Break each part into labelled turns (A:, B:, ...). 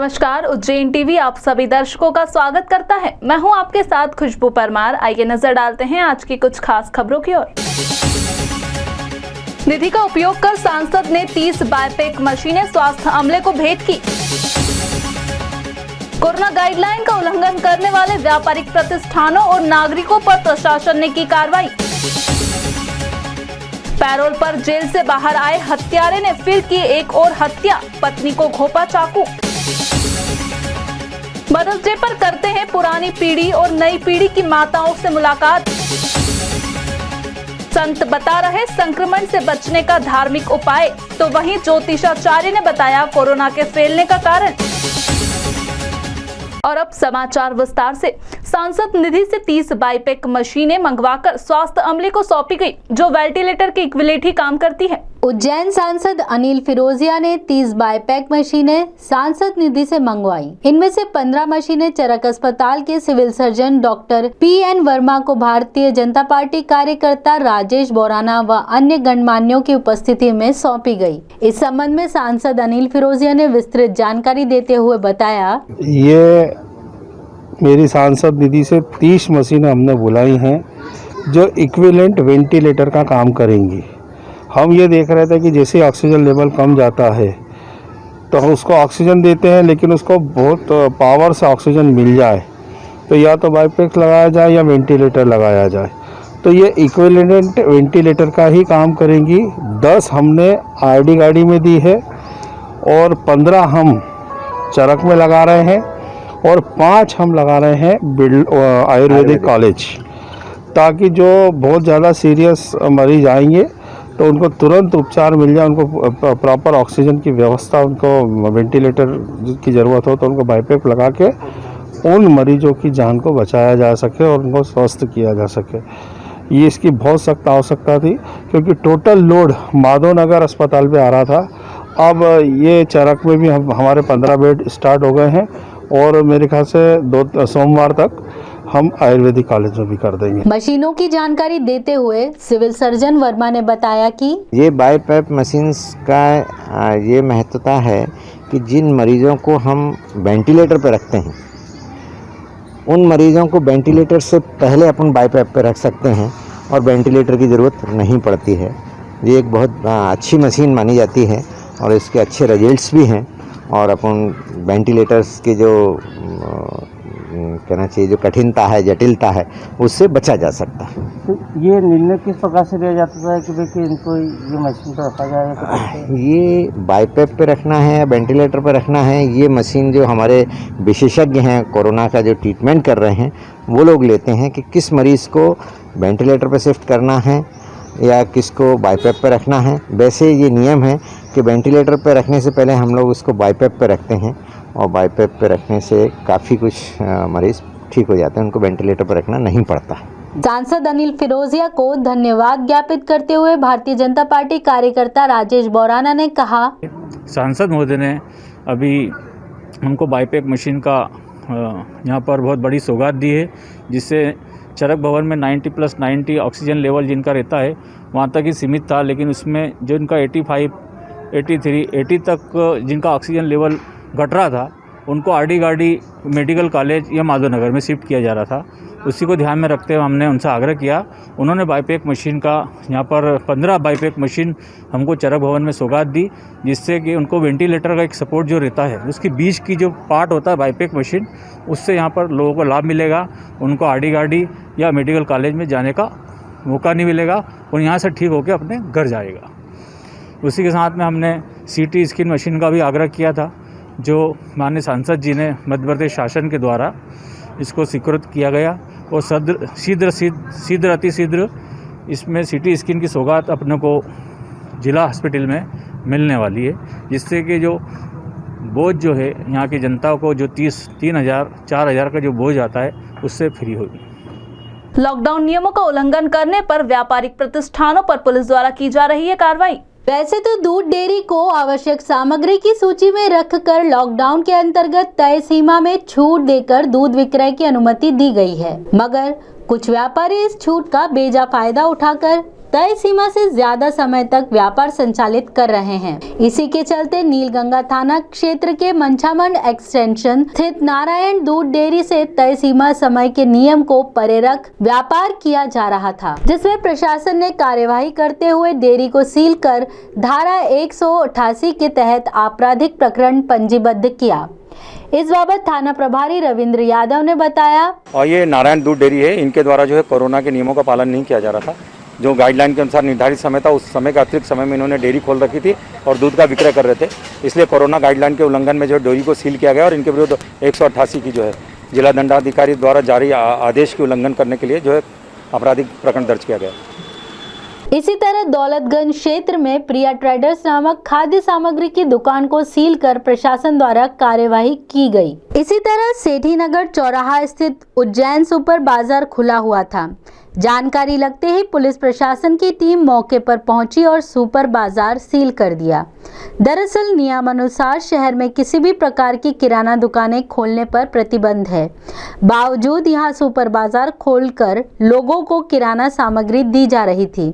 A: नमस्कार, उज्जैन टीवी आप सभी दर्शकों का स्वागत करता है। मैं हूं आपके साथ खुशबू परमार। आइए नजर डालते हैं आज की कुछ खास खबरों की ओर। निधि का उपयोग कर सांसद ने 30 बायपैक मशीनें स्वास्थ्य अमले को भेंट की। कोरोना गाइडलाइन का उल्लंघन करने वाले व्यापारिक प्रतिष्ठानों और नागरिकों पर प्रशासन ने की कार्रवाई। पैरोल पर जेल से बाहर आए हत्यारे ने फिर की एक और हत्या, पत्नी को घोंपा चाकू। मदर्स डे पर करते हैं पुरानी पीढ़ी और नई पीढ़ी की माताओं से मुलाकात। संत बता रहे संक्रमण से बचने का धार्मिक उपाय, तो वहीं ज्योतिषाचार्य ने बताया कोरोना के फैलने का कारण। और अब समाचार विस्तार से। सांसद निधि से 30 बायपैक मशीनें मंगवाकर स्वास्थ्य अमले को सौंपी गई, जो वेंटिलेटर के इक्विवेलेंट ही काम करती है।
B: उज्जैन सांसद अनिल फिरोजिया ने 30 बायपैक मशीनें सांसद निधि से मंगवाई। इनमें से 15 मशीनें चरक अस्पताल के civil surgeon doctor P N. Verma को भारतीय जनता पार्टी कार्यकर्ता राजेश बोराना व अन्य गणमान्यों की उपस्थिति में सौंपी गई। इस संबंध में सांसद अनिल फिरोजिया ने विस्तृत जानकारी देते हुए बताया,
C: ये मेरी सांसद निधि से 30 मशीनें हमने बुलाई हैं जो इक्विवेलेंट वेंटिलेटर का काम करेंगी। हम ये देख रहे थे कि जैसे ऑक्सीजन लेवल कम जाता है तो हम उसको ऑक्सीजन देते हैं, लेकिन उसको बहुत पावर से ऑक्सीजन मिल जाए तो या तो बायपैक लगाया जाए या वेंटिलेटर लगाया जाए। तो ये इक्विवेलेंट वेंटिलेटर का ही काम करेंगी। 10 हमने आरडी गाड़ी में दी है और 15 हम चरक में लगा रहे हैं और 5 हम लगा रहे हैं आयुर्वेदिक कॉलेज, ताकि जो बहुत ज़्यादा सीरियस मरीज आएंगे तो उनको तुरंत उपचार मिल जाए, उनको प्रॉपर ऑक्सीजन की व्यवस्था, उनको वेंटिलेटर की ज़रूरत हो तो उनको बायपैक लगा के उन मरीजों की जान को बचाया जा सके और उनको स्वस्थ किया जा सके। ये इसकी बहुत सख्त आवश्यकता थी, क्योंकि टोटल लोड माधवनगर अस्पताल पे आ रहा था। अब ये चरक में भी हमारे 15 बेड स्टार्ट हो गए हैं और मेरे ख्याल से सोमवार तक हम आयुर्वेदिक कॉलेज में भी कर देंगे।
B: मशीनों की जानकारी देते हुए सिविल सर्जन वर्मा ने बताया कि
D: ये बायपैक मशीन्स का ये महत्वता है कि जिन मरीजों को हम वेंटिलेटर पर रखते हैं उन मरीजों को वेंटिलेटर से पहले अपन बायपैक पर रख सकते हैं और वेंटिलेटर की ज़रूरत नहीं पड़ती है। ये एक बहुत अच्छी मशीन मानी जाती है और इसके अच्छे रिजल्ट्स भी हैं और अपन वेंटिलेटर्स के जो कहना चाहिए जो कठिनता है, जटिलता है, उससे बचा जा सकता है।
E: तो ये निर्णय किस प्रकार से लिया जाता है कि भाई कि इनको ये मशीन पर रखा जाए?
D: ये बायपैक पे रखना है या वेंटिलेटर पे रखना है, ये मशीन जो हमारे विशेषज्ञ हैं कोरोना का जो ट्रीटमेंट कर रहे हैं वो लोग लेते हैं कि किस मरीज़ को वेंटिलेटर पे शिफ्ट करना है या किसको बायपैक पे रखना है। वैसे ये नियम है कि वेंटिलेटर पे रखने से पहले हम लोग उसको बायपैक पे रखते हैं और बायपैक पे रखने से काफ़ी कुछ मरीज़ ठीक हो जाते हैं, उनको वेंटिलेटर पे रखना नहीं पड़ता।
B: सांसद अनिल फिरोजिया को धन्यवाद ज्ञापित करते हुए भारतीय जनता पार्टी कार्यकर्ता राजेश बोराना ने कहा,
F: सांसद महोदय ने अभी हमको बायपैक मशीन का यहाँ पर बहुत बड़ी सौगात दी है, जिससे चरक भवन में 90+90 ऑक्सीजन लेवल जिनका रहता है वहाँ तक ही सीमित था, लेकिन उसमें जो इनका 85, 83, 80 तक जिनका ऑक्सीजन लेवल घट रहा था उनको आरडी गाड़ी मेडिकल कॉलेज या माधवनगर में शिफ्ट किया जा रहा था। उसी को ध्यान में रखते हुए हमने उनसे आग्रह किया। उन्होंने बायपैक मशीन का यहाँ पर 15 बायपैक मशीन हमको चरक भवन में सौगात दी, जिससे कि उनको वेंटिलेटर का एक सपोर्ट जो रहता है उसके बीच की जो पार्ट होता है बायपैक मशीन, उससे यहाँ पर लोगों को लाभ मिलेगा। उनको आरडी गाड़ी या मेडिकल कॉलेज में जाने का मौका नहीं मिलेगा और यहाँ से ठीक होकर अपने घर जाएगा। उसी के साथ में हमने CT स्कैन मशीन का भी आग्रह किया था, जो माननीय सांसद जी ने मध्य प्रदेश शासन के द्वारा इसको स्वीकृत किया गया और शीघ्र अतिशीघ्र इसमें CT स्कैन की सौगात अपने को जिला हॉस्पिटल में मिलने वाली है, जिससे कि जो बोझ जो है यहाँ की जनता को जो 3,000-4,000 का जो बोझ आता है उससे फ्री होगी।
A: लॉकडाउन नियमों का उल्लंघन करने पर व्यापारिक प्रतिष्ठानों पर पुलिस द्वारा की जा रही है कार्रवाई।
B: वैसे तो दूध डेयरी को आवश्यक सामग्री की सूची में रखकर लॉकडाउन के अंतर्गत तय सीमा में छूट देकर दूध विक्रय की अनुमति दी गई है, मगर कुछ व्यापारी इस छूट का बेजा फायदा उठाकर तय सीमा से ज्यादा समय तक व्यापार संचालित कर रहे हैं। इसी के चलते नीलगंगा थाना क्षेत्र के मंछामंड एक्सटेंशन स्थित नारायण दूध डेयरी से तय सीमा समय के नियम को परे रख व्यापार किया जा रहा था, जिसमें प्रशासन ने कार्यवाही करते हुए डेयरी को सील कर धारा 188 के तहत आपराधिक प्रकरण पंजीबद्ध किया। इस बाबत थाना प्रभारी रविंद्र यादव ने बताया।
G: और ये नारायण दूध डेयरी है, इनके द्वारा जो है कोरोना के नियमों का पालन नहीं किया जा रहा था। जो गाइडलाइन के अनुसार निर्धारित समय था, उस समय का अतिरिक्त समय में इन्होंने डेयरी खोल रखी थी और दूध का विक्रय कर रहे थे। इसलिए कोरोना गाइडलाइन के उल्लंघन में जो है डेयरी को सील किया गया और इनके विरुद्ध 188 की जो है जिला दंडाधिकारी द्वारा जारी आदेश के उल्लंघन करने के लिए जो है आपराधिक प्रकरण दर्ज किया गया।
B: इसी तरह दौलतगंज क्षेत्र में प्रिया ट्रेडर्स नामक खाद्य सामग्री की दुकान को सील कर प्रशासन द्वारा कार्यवाही की गई। इसी तरह सेठी नगर चौराहा स्थित उज्जैन सुपर बाजार खुला हुआ था। जानकारी लगते ही पुलिस प्रशासन की टीम मौके पर पहुंची और सुपर बाजार सील कर दिया। दरअसल नियमानुसार शहर में किसी भी प्रकार की किराना दुकानें खोलने पर प्रतिबंध है। बावजूद यहां सुपर बाजार खोलकर लोगों को किराना सामग्री दी जा रही थी।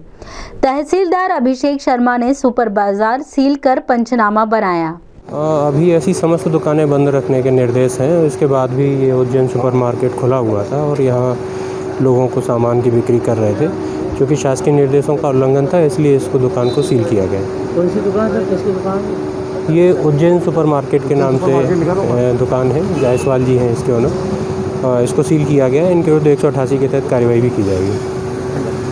B: तहसीलदार अभिषेक शर्मा ने सुपर बाजार सील कर पंचनामा बनाया।
H: अभी ऐसी समस्त दुकानें बंद रखने के निर्देश हैं। इसके बाद भी ये उज्जैन सुपर मार्केट खुला हुआ था और यहाँ लोगों को सामान की बिक्री कर रहे थे, क्योंकि शासकीय निर्देशों का उल्लंघन था, इसलिए इसको दुकान को सील किया गया।
E: कौन सी दुकान है, किसकी दुकान?
H: ये उज्जैन सुपर मार्केट के नाम से दुकान है, जायसवाल जी हैं इसके ओनर। इसको सील किया गया। इनके विरुद्ध 188 के तहत कार्रवाई भी की जाएगी।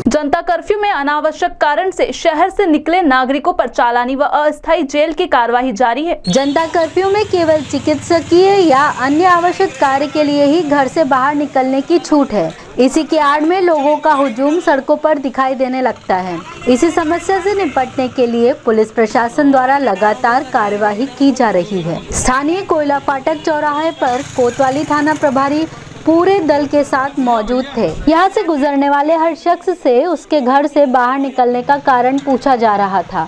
A: जनता कर्फ्यू में अनावश्यक कारण से शहर से निकले नागरिकों पर चालानी व अस्थायी जेल की कार्यवाही जारी है।
B: जनता कर्फ्यू में केवल चिकित्सकीय या अन्य आवश्यक कार्य के लिए ही घर से बाहर निकलने की छूट है। इसी के आड़ में लोगों का हुजूम सड़कों पर दिखाई देने लगता है। इसी समस्या से निपटने के लिए पुलिस प्रशासन द्वारा लगातार कार्यवाही की जा रही है। स्थानीय कोयला फाटक चौराहे पर कोतवाली थाना प्रभारी पूरे दल के साथ मौजूद थे। यहाँ से गुजरने वाले हर शख्स से उसके घर से बाहर निकलने का कारण पूछा जा रहा था।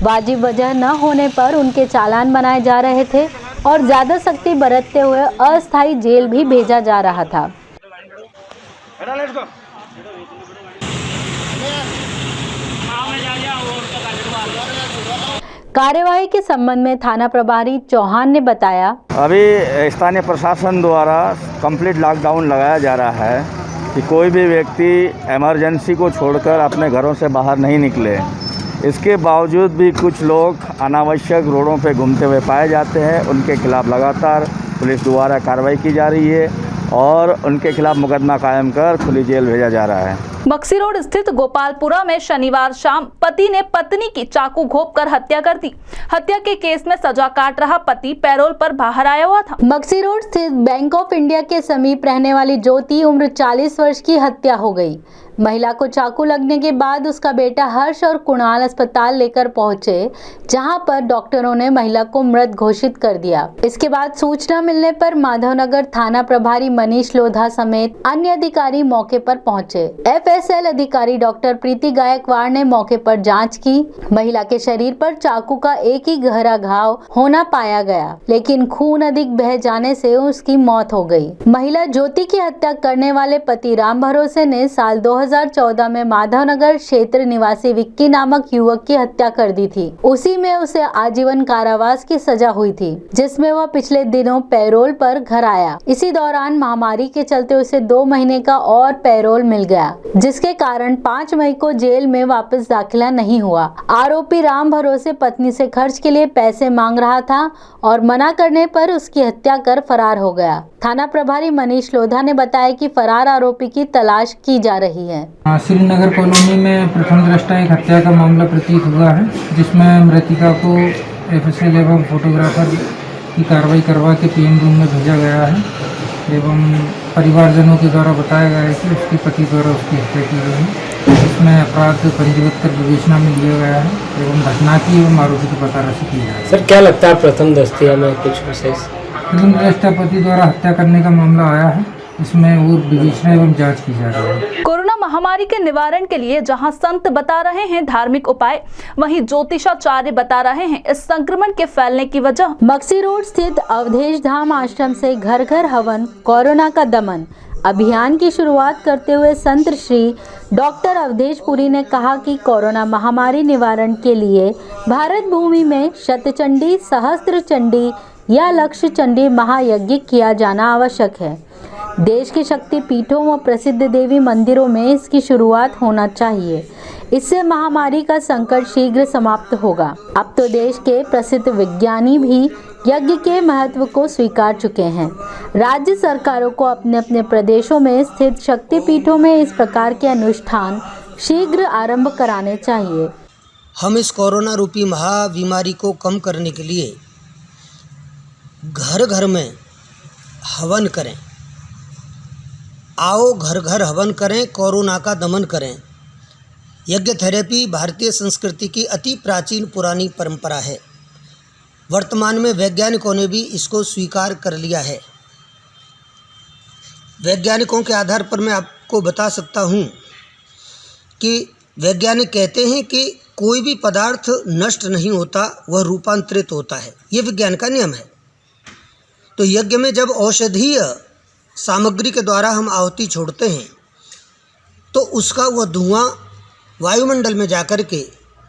B: वाजिब वजह न होने पर उनके चालान बनाए जा रहे थे और ज्यादा सख्ती बरतते हुए अस्थायी जेल भी भेजा जा रहा था। कार्यवाही के संबंध में थाना प्रभारी चौहान ने बताया।
G: अभी स्थानीय प्रशासन द्वारा कंप्लीट लॉकडाउन लगाया जा रहा है कि कोई भी व्यक्ति इमरजेंसी को छोड़कर अपने घरों से बाहर नहीं निकले। इसके बावजूद भी कुछ लोग अनावश्यक रोडों पे घूमते हुए पाए जाते हैं। उनके खिलाफ लगातार पुलिस द्वारा कार्रवाई की जा रही है और उनके खिलाफ मुकदमा कायम कर खुली जेल भेजा जा रहा है।
A: बक्सी रोड स्थित गोपालपुरा में शनिवार शाम पति ने पत्नी की चाकू घोंपकर हत्या कर दी। हत्या के केस में सजा काट रहा पति पैरोल पर बाहर आया हुआ था।
B: बक्सी रोड स्थित बैंक ऑफ इंडिया के समीप रहने वाली ज्योति उम्र 40 वर्ष की हत्या हो गई। महिला को चाकू लगने के बाद उसका बेटा हर्ष और कुणाल अस्पताल लेकर पहुंचे, जहां पर डॉक्टरों ने महिला को मृत घोषित कर दिया। इसके बाद सूचना मिलने पर माधवनगर थाना प्रभारी मनीष लोधा समेत अन्य अधिकारी मौके पर पहुंचे। एफएसएल अधिकारी डॉक्टर प्रीति गायकवाड़ ने मौके पर जांच की। महिला के शरीर पर चाकू का एक ही गहरा घाव होना पाया गया, लेकिन खून अधिक बह जाने से उसकी मौत हो गई। महिला ज्योति की हत्या करने वाले पति राम भरोसे ने साल 2014 में माधवनगर क्षेत्र निवासी विक्की नामक युवक की हत्या कर दी थी। उसी में उसे आजीवन कारावास की सजा हुई थी, जिसमें वह पिछले दिनों पैरोल पर घर आया। इसी दौरान महामारी के चलते उसे 2 महीने का और पैरोल मिल गया, जिसके कारण 5 मई को जेल में वापस दाखिला नहीं हुआ। आरोपी राम भरोसे पत्नी से खर्च के लिए पैसे मांग रहा था और मना करने पर उसकी हत्या कर फरार हो गया। थाना प्रभारी मनीष लोधा ने बताया कि फरार आरोपी की तलाश की जा रही है।
I: श्रीनगर कॉलोनी में प्रथम दृष्टया एक हत्या का मामला प्रतीत हुआ है, जिसमें मृतिका को एफएसएल एवं फोटोग्राफर की कार्रवाई करवा के पीएम रूम में भेजा गया है एवं परिवारजनों के द्वारा बताया गया है कि उसके पति द्वारा उसकी हत्या की गई है। इसमें अपराध पंजीबद्ध कर विवेचना में लिया गया है एवं घटना की एवं आरोपी की पताराशी की है।
J: सर, क्या लगता है प्रथम दृष्टया में कुछ विशेष?
I: प्रथम दृष्टया पति द्वारा हत्या करने का मामला आया है, इसमें वो विवेचना एवं जांच की जा रही है।
A: कोरोना महामारी के निवारण के लिए जहां संत बता रहे हैं धार्मिक उपाय, वहीं ज्योतिषाचार्य बता रहे हैं इस संक्रमण के फैलने की वजह।
B: बक्सी रोड स्थित अवधेश धाम आश्रम से घर घर हवन, कोरोना का दमन। अभियान की शुरुआत करते हुए संत श्री डॉक्टर अवधेश पुरी ने कहा कि कोरोना महामारी निवारण के लिए भारत भूमि में शतचंडी, सहस्त्र चंडी या लक्ष्य चंडी महायज्ञ किया जाना आवश्यक है। देश के शक्ति पीठों व प्रसिद्ध देवी मंदिरों में इसकी शुरुआत होना चाहिए। इससे महामारी का संकट शीघ्र समाप्त होगा। अब तो देश के प्रसिद्ध विज्ञानी भी यज्ञ के महत्व को स्वीकार चुके हैं। राज्य सरकारों को अपने अपने प्रदेशों में स्थित शक्तिपीठों में इस प्रकार के अनुष्ठान शीघ्र आरंभ कराने चाहिए।
K: हम इस कोरोना रूपी महाबीमारी को कम करने के लिए घर घर में हवन करें। आओ घर घर हवन करें, कोरोना का दमन करें। यज्ञ थेरेपी भारतीय संस्कृति की अति प्राचीन पुरानी परंपरा है। वर्तमान में वैज्ञानिकों ने भी इसको स्वीकार कर लिया है। वैज्ञानिकों के आधार पर मैं आपको बता सकता हूँ कि वैज्ञानिक कहते हैं कि कोई भी पदार्थ नष्ट नहीं होता, वह रूपांतरित होता है। ये विज्ञान का नियम है। तो यज्ञ में जब औषधीय सामग्री के द्वारा हम आहुति छोड़ते हैं तो उसका वह धुआं वायुमंडल में जाकर के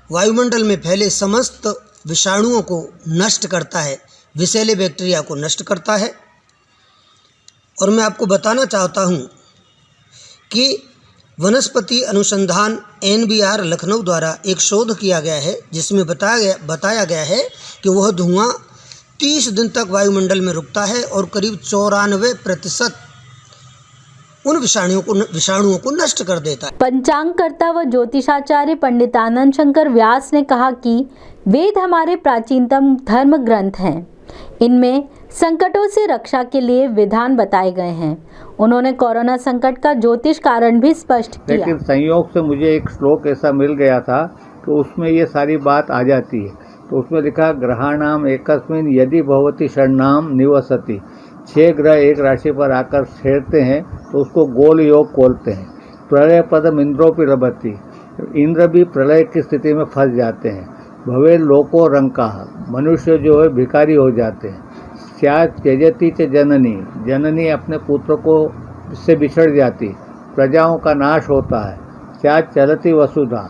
K: वायुमंडल में फैले समस्त विषाणुओं को नष्ट करता है, विषैले बैक्टीरिया को नष्ट करता है। और मैं आपको बताना चाहता हूँ कि वनस्पति अनुसंधान NBR लखनऊ द्वारा एक शोध किया गया है जिसमें बताया गया है कि वह धुआं 30 दिन तक वायुमंडल में रुकता है और करीब 94% उन विषाणुओं को नष्ट कर देता है।
B: पंचांगकर्ता व ज्योतिषाचार्य पंडित आनंद शंकर व्यास ने कहा कि वेद हमारे प्राचीनतम धर्म ग्रंथ हैं। इनमें संकटों से रक्षा के लिए विधान बताए गए हैं। उन्होंने कोरोना संकट का ज्योतिष कारण भी स्पष्ट किया।
L: लेकिन संयोग से मुझे एक श्लोक ऐसा मिल गया था कि उसमें ये सारी बात आ जाती है। तो उसमें लिखा ग्रहाणाम एकस्मिन यदि भवति षण्णाम निवसति। 6 ग्रह एक राशि पर आकर ठहरते हैं तो उसको गोल योग बोलते हैं। प्रलय पदम इंद्रोपि रभति। इंद्र भी प्रलय की स्थिति में फंस जाते हैं। भवे लोको रंका। मनुष्य जो है भिखारी हो जाते हैं। क्या त्यजति च जननी। जननी अपने पुत्र को से बिछड़ जाती। प्रजाओं का नाश होता है। क्या चलती वसुधा।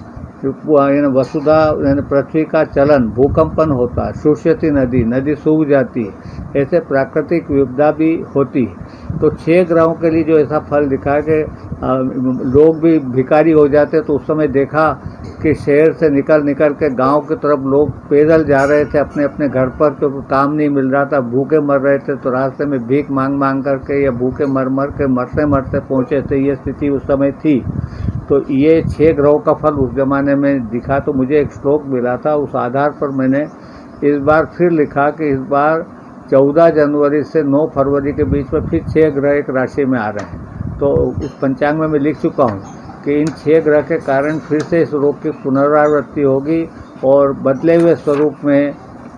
L: वसुधा पृथ्वी का चलन, भूकंपन होता है। शुष्यति नदी, नदी सूख जाती है। ऐसे प्राकृतिक विपदा भी होती है। तो 6 ग्रहों के लिए जो ऐसा फल दिखा कि लोग भी भिखारी हो जाते, तो उस समय देखा कि शहर से निकल के गांव की तरफ लोग पैदल जा रहे थे अपने अपने घर पर, क्योंकि काम नहीं मिल रहा था, भूखे मर रहे थे। तो रास्ते में भीख मांग करके या भूखे मर के मरते पहुँचे थे। ये स्थिति उस समय थी। तो ये 6 ग्रहों का फल उस ज़माने में दिखा। तो मुझे एक श्लोक मिला था, उस आधार पर मैंने इस बार फिर लिखा कि इस बार 14 जनवरी से 9 फरवरी के बीच में फिर 6 ग्रह एक राशि में आ रहे हैं। तो उस पंचांग में मैं लिख चुका हूँ कि इन 6 ग्रह के कारण फिर से इस रोग की पुनरावृत्ति होगी और बदले हुए स्वरूप में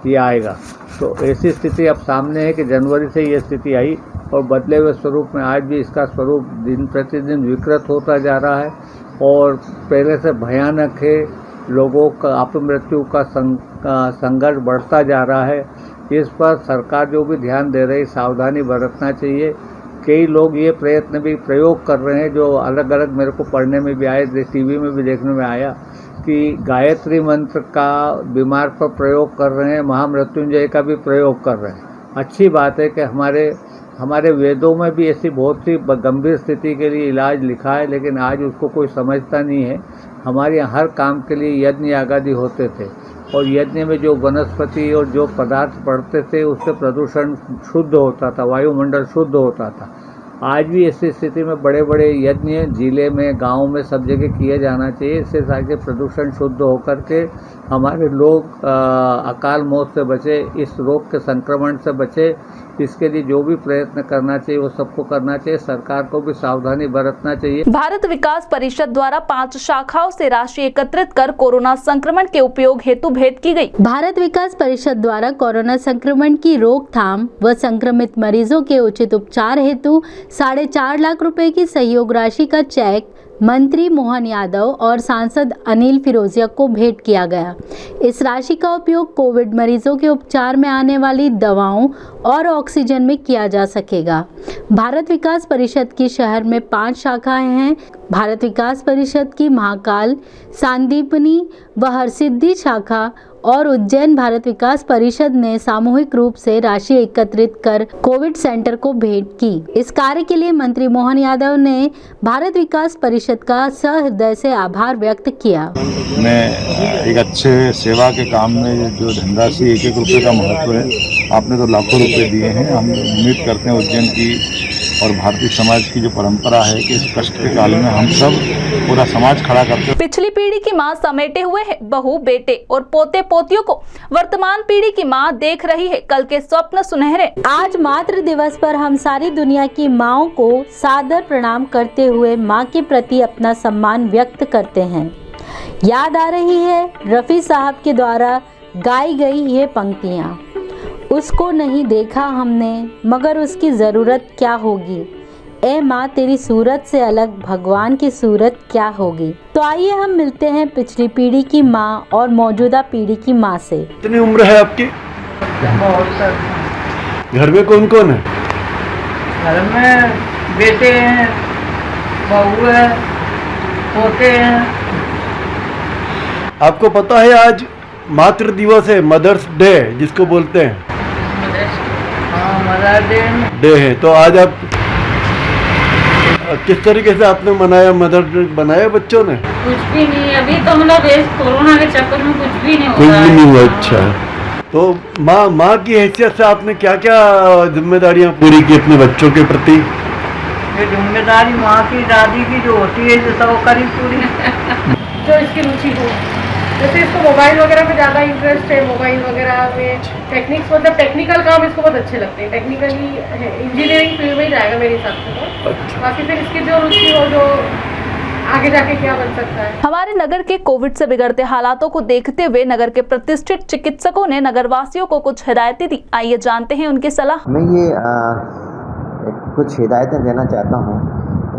L: ये आएगा। तो ऐसी स्थिति अब सामने है कि जनवरी से ये स्थिति आई और बदले हुए स्वरूप में आज भी इसका स्वरूप दिन प्रतिदिन विकृत होता जा रहा है और पहले से भयानक है। लोगों का अपमृत्यु का संघर्ष बढ़ता जा रहा है। इस पर सरकार जो भी ध्यान दे रही, सावधानी बरतना चाहिए। कई लोग ये प्रयत्न भी प्रयोग कर रहे हैं जो अलग अलग मेरे को पढ़ने में भी आए, टीवी में भी देखने में आया कि गायत्री मंत्र का बीमार पर प्रयोग कर रहे हैं, महामृत्युंजय का भी प्रयोग कर रहे हैं। अच्छी बात है कि हमारे वेदों में भी ऐसी बहुत सी गंभीर स्थिति के लिए इलाज लिखा है, लेकिन आज उसको कोई समझता नहीं है। हमारे यहाँ हर काम के लिए यज्ञ आदि होते थे और यज्ञ में जो वनस्पति और जो पदार्थ पड़ते थे उससे प्रदूषण शुद्ध होता था, वायुमंडल शुद्ध होता था। आज भी ऐसी स्थिति में बड़े बड़े यज्ञ जिले में, गांव में, सब जगह किए जाना चाहिए। इससे ताकि प्रदूषण शुद्ध होकर के हमारे लोग अकाल मौत से बचे, इस रोग के संक्रमण से बचे। इसके लिए जो भी प्रयत्न करना चाहिए वो सबको करना चाहिए। सरकार को भी सावधानी बरतना चाहिए।
A: भारत विकास परिषद द्वारा 5 शाखाओं से राशि एकत्रित कर कोरोना संक्रमण के उपयोग हेतु भेंट की गई।
B: भारत विकास परिषद द्वारा कोरोना संक्रमण की रोकथाम व संक्रमित मरीजों के उचित उपचार हेतु 4.5 लाख रुपए की सहयोग राशि का चेक मंत्री मोहन यादव और सांसद अनिल फिरोजिया को भेंट किया गया। इस राशि का उपयोग कोविड मरीजों के उपचार में आने वाली दवाओं और ऑक्सीजन में किया जा सकेगा। भारत विकास परिषद की शहर में 5 शाखाएं हैं। भारत विकास परिषद की महाकाल, सांदीपनी व हरसिद्धि शाखा और उज्जैन भारत विकास परिषद ने सामूहिक रूप से राशि एकत्रित कर कोविड सेंटर को भेंट की। इस कार्य के लिए मंत्री मोहन यादव ने भारत विकास परिषद का सहृदय से आभार व्यक्त किया।
M: मैं एक अच्छे सेवा के काम में जो धनराशि 1-1 रुपये का महत्व है, आपने तो लाखों रुपए दिए हैं। हम उम्मीद करते हैं उज्जैन की और भारतीय समाज की जो परंपरा है कि इस कष्ट के काल में हम सब पूरा समाज खड़ा करते हैं।
A: पिछली पीढ़ी की मां समेटे हुए है बहू, बेटे और पोते पोतियों को वर्तमान पीढ़ी की मां देख रही है कल के स्वप्न सुनहरे।
B: आज मातृ दिवस पर हम सारी दुनिया की माँओं को सादर प्रणाम करते हुए माँ के प्रति अपना सम्मान व्यक्त करते हैं। याद आ रही है रफ़ी साहब के द्वारा गाई गई ये पंक्तियाँ, उसको नहीं देखा हमने मगर उसकी ज़रूरत क्या होगी, ए माँ तेरी सूरत से अलग भगवान की सूरत क्या होगी। तो आइए हम मिलते हैं पिछली पीढ़ी की माँ और मौजूदा पीढ़ी की माँ से।
N: कितनी उम्र है आपकी? घर में कौन कौन है?
E: घर में बेटे हैं, बहू है, पोते हैं।
N: आपको पता है आज मातृ दिवस है, मदर्स डे जिसको बोलते हैं।
E: मदर
N: डे है, तो आज आप किस तरीके से आपने मनाया? मदर डे बनाया बच्चों ने?
E: कुछ भी नहीं, अभी तो मतलब कोरोना के चक्कर में कुछ भी नहीं
N: कुछ भी नहीं हुआ। अच्छा, तो माँ की हैसियत से आपने क्या क्या जिम्मेदारियाँ पूरी की अपने बच्चों के प्रति?
E: ये जिम्मेदारी माँ की, दादी की जो होती है, जो सब करी पूरी।
O: जो इसकी रुचि हो, जैसे इसको मोबाइल वगैरह में ज़्यादा इंटरेस्ट है, मोबाइल वगैरह में टेक्निक्स, मतलब टेक्निकल काम इसको बहुत अच्छे लगते हैं। टेक्निकली इंजीनियरिंग फील्ड में ही जाएगा मेरे हिसाब से। तो बाकी फिर इसकी जो रुचि हो, जो आगे जाके क्या बन सकता है।
A: हमारे नगर के कोविड से बिगड़ते हालातों को देखते हुए नगर के प्रतिष्ठित चिकित्सकों ने नगर वासियों को कुछ हिदायतें दी। आइए जानते हैं उनकी सलाह।
D: मैं ये कुछ हिदायतें देना चाहता हूँ।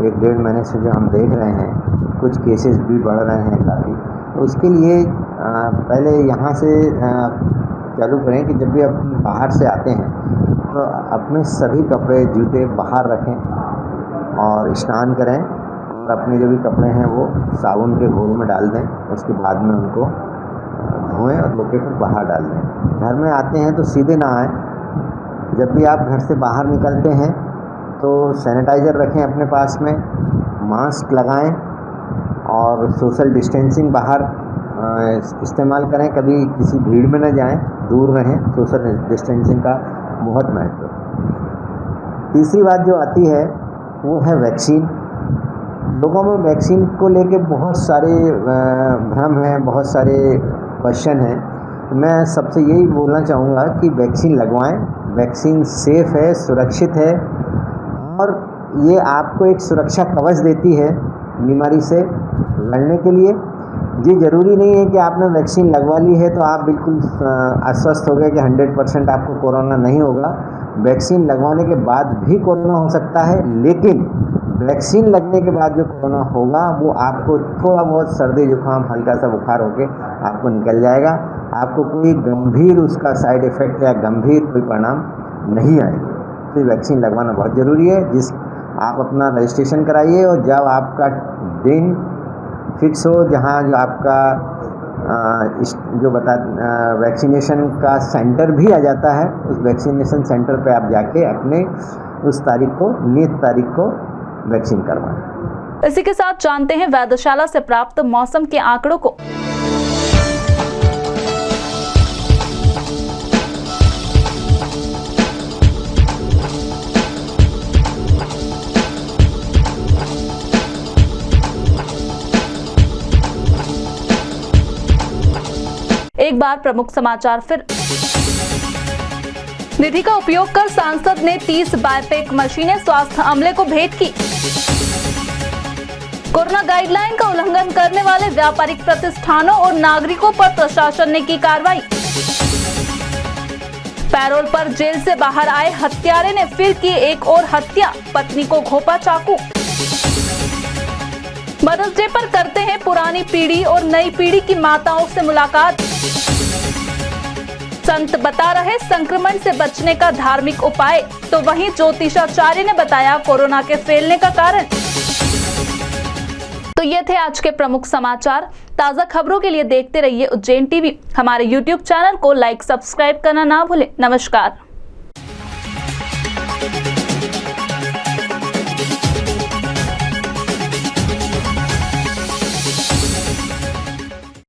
D: 1-1.5 महीने से जो हम देख रहे हैं, कुछ केसेस भी बढ़ रहे हैं काफ़ी, तो उसके लिए पहले यहाँ से चालू करें कि जब भी आप बाहर से आते हैं तो अपने सभी कपड़े, जूते बाहर रखें और स्नान करें और अपने जो भी कपड़े हैं वो साबुन के घोल में डाल दें। उसके बाद में उनको धोएं और धो के फिर बाहर डाल दें। घर में आते हैं तो सीधे ना आएँ। जब भी आप घर से बाहर निकलते हैं तो सैनिटाइज़र रखें अपने पास में, मास्क लगाएं और सोशल डिस्टेंसिंग बाहर इस्तेमाल करें। कभी किसी भीड़ में न जाएं, दूर रहें। सोशल डिस्टेंसिंग का बहुत महत्व। तीसरी बात जो आती है वो है वैक्सीन। लोगों में वैक्सीन को लेके बहुत सारे भ्रम हैं, बहुत सारे क्वेश्चन हैं। मैं सबसे यही बोलना चाहूँगा कि वैक्सीन लगवाएं। वैक्सीन सेफ़ है, सुरक्षित है और ये आपको एक सुरक्षा कवच देती है बीमारी से लड़ने के लिए। ये ज़रूरी नहीं है कि आपने वैक्सीन लगवा ली है तो आप बिल्कुल आश्वस्त हो गए कि 100% आपको कोरोना नहीं होगा। वैक्सीन लगवाने के बाद भी कोरोना हो सकता है, लेकिन वैक्सीन लगने के बाद जो कोरोना होगा वो आपको थोड़ा बहुत सर्दी जुकाम, हल्का सा बुखार होके आपको निकल जाएगा। आपको कोई गंभीर उसका साइड इफ़ेक्ट या गंभीर कोई परिणाम नहीं आएगा। तो वैक्सीन लगवाना बहुत ज़रूरी है। आप अपना रजिस्ट्रेशन कराइए और जब आपका दिन फिक्स हो, जहाँ जो आपका जो वैक्सीनेशन का सेंटर भी आ जाता है, उस वैक्सीनेशन सेंटर पे आप जाके अपने उस तारीख को, नियत तारीख को वैक्सीन करवाएं।
A: इसी के साथ जानते हैं वेधशाला से प्राप्त मौसम के आंकड़ों को। एक बार प्रमुख समाचार फिर। निधि का उपयोग कर सांसद ने 30 बायपैक मशीनें स्वास्थ्य अमले को भेंट की। कोरोना गाइडलाइन का उल्लंघन करने वाले व्यापारिक प्रतिष्ठानों और नागरिकों पर प्रशासन ने की कार्रवाई। पैरोल पर जेल से बाहर आए हत्यारे ने फिर की एक और हत्या, पत्नी को घोंपा चाकू। मदर्स डे पर करते हैं पुरानी पीढ़ी और नई पीढ़ी की माताओं से मुलाकात। संत बता रहे संक्रमण से बचने का धार्मिक उपाय, तो वहीं ज्योतिषाचार्य ने बताया कोरोना के फैलने का कारण। तो ये थे आज के प्रमुख समाचार। ताजा खबरों के लिए देखते रहिए उज्जैन टीवी। हमारे YouTube चैनल को लाइक सब्सक्राइब करना ना भूलें। नमस्कार।